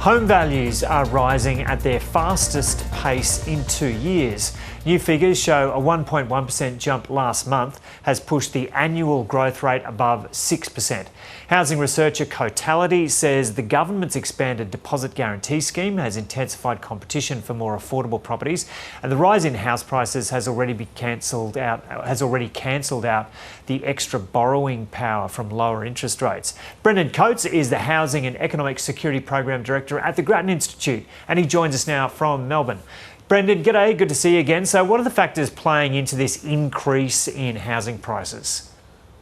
Home values are rising at their fastest pace in 2 years. New figures show a 1.1% jump last month has pushed the annual growth rate above 6%. Housing researcher Cotality says the government's expanded deposit guarantee scheme has intensified competition for more affordable properties, and the rise in house prices has already cancelled out the extra borrowing power from lower interest rates. Brendan Coates is the Housing and Economic Security Program Director at the Grattan Institute, and he joins us now from Melbourne. Brendan, g'day, good to see you again. So what are the factors playing into this increase in housing prices?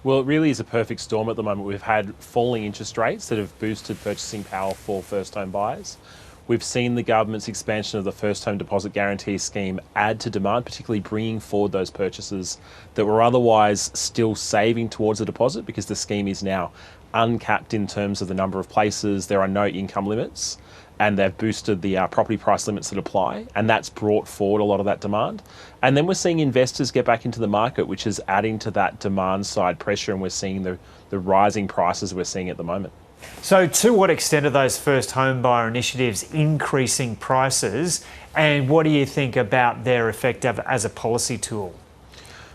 Well, it really is a perfect storm at the moment. We've had falling interest rates that have boosted purchasing power for first-home buyers. We've seen the government's expansion of the first home deposit guarantee scheme add to demand, particularly bringing forward those purchases that were otherwise still saving towards a deposit, because the scheme is now uncapped in terms of the number of places. There are no income limits, and they've boosted the property price limits that apply, and that's brought forward a lot of that demand. And then we're seeing investors get back into the market, which is adding to that demand side pressure, and we're seeing the rising prices we're seeing at the moment. So to what extent are those first home buyer initiatives increasing prices, and what do you think about their effect as a policy tool?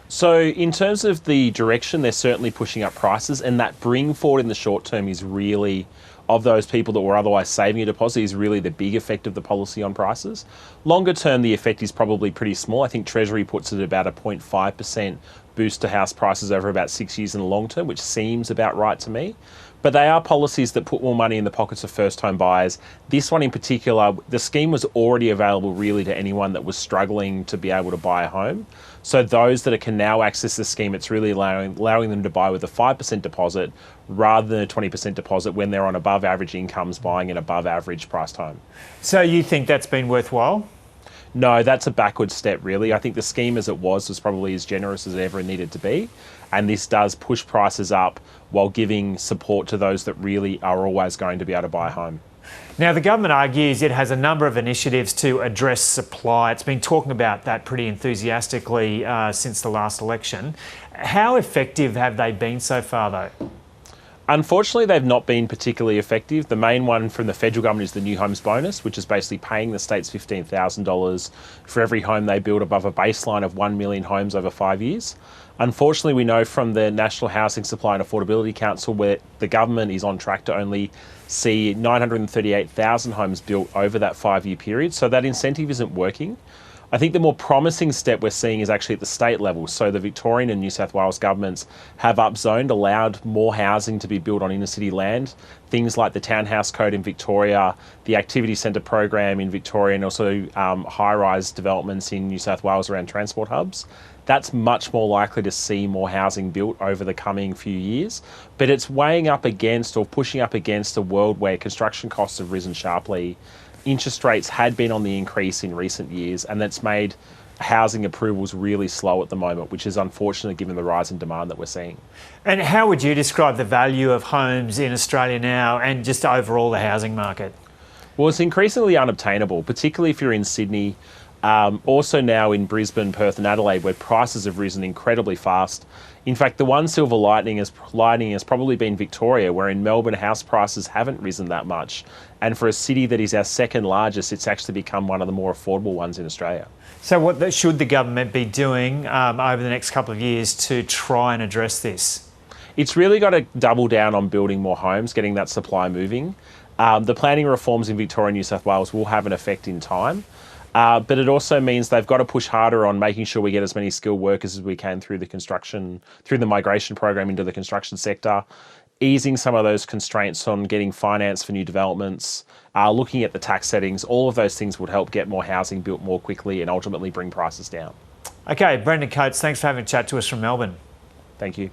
So in terms of the direction, they're certainly pushing up prices, and that bring forward in the short term is really, of those people that were otherwise saving a deposit, is really the big effect of the policy on prices. Longer term, the effect is probably pretty small. I think Treasury puts it at about a 0.5% boost to house prices over about 6 years in the long term, which seems about right to me. But they are policies that put more money in the pockets of first home buyers. This one in particular, the scheme was already available really to anyone that was struggling to be able to buy a home. So those that can now access the scheme, it's really allowing them to buy with a 5% deposit rather than a 20% deposit when they're on above average incomes buying an above average priced home. So you think that's been worthwhile? No, that's a backward step, really. I think the scheme as it was probably as generous as it ever needed to be. And this does push prices up while giving support to those that really are always going to be able to buy a home. Now, the government argues it has a number of initiatives to address supply. It's been talking about that pretty enthusiastically since the last election. How effective have they been so far, though? Unfortunately, they've not been particularly effective. The main one from the federal government is the New Homes Bonus, which is basically paying the states $15,000 for every home they build above a baseline of 1 million homes over 5 years. Unfortunately, we know from the National Housing Supply and Affordability Council where the government is on track to only see 938,000 homes built over that 5-year period. So that incentive isn't working. I think the more promising step we're seeing is actually at the state level. So the Victorian and New South Wales governments have upzoned, allowed more housing to be built on inner city land. Things like the Townhouse Code in Victoria, the Activity Centre program in Victoria, and also high-rise developments in New South Wales around transport hubs. That's much more likely to see more housing built over the coming few years. But it's weighing up against or pushing up against a world where construction costs have risen sharply. Interest rates had been on the increase in recent years, and that's made housing approvals really slow at the moment, which is unfortunate given the rise in demand that we're seeing. And how would you describe the value of homes in Australia now and just overall the housing market? Well, it's increasingly unobtainable, particularly if you're in Sydney. Also now in Brisbane, Perth and Adelaide, where prices have risen incredibly fast. In fact, the one silver lining has probably been Victoria, where in Melbourne house prices haven't risen that much. And for a city that is our second largest, it's actually become one of the more affordable ones in Australia. So what should the government be doing over the next couple of years to try and address this? It's really got to double down on building more homes, getting that supply moving. The planning reforms in Victoria and New South Wales will have an effect in time. But it also means they've got to push harder on making sure we get as many skilled workers as we can through the migration program into the construction sector, easing some of those constraints on getting finance for new developments, looking at the tax settings. All of those things would help get more housing built more quickly and ultimately bring prices down. Okay, Brendan Coates, thanks for having a chat to us from Melbourne. Thank you.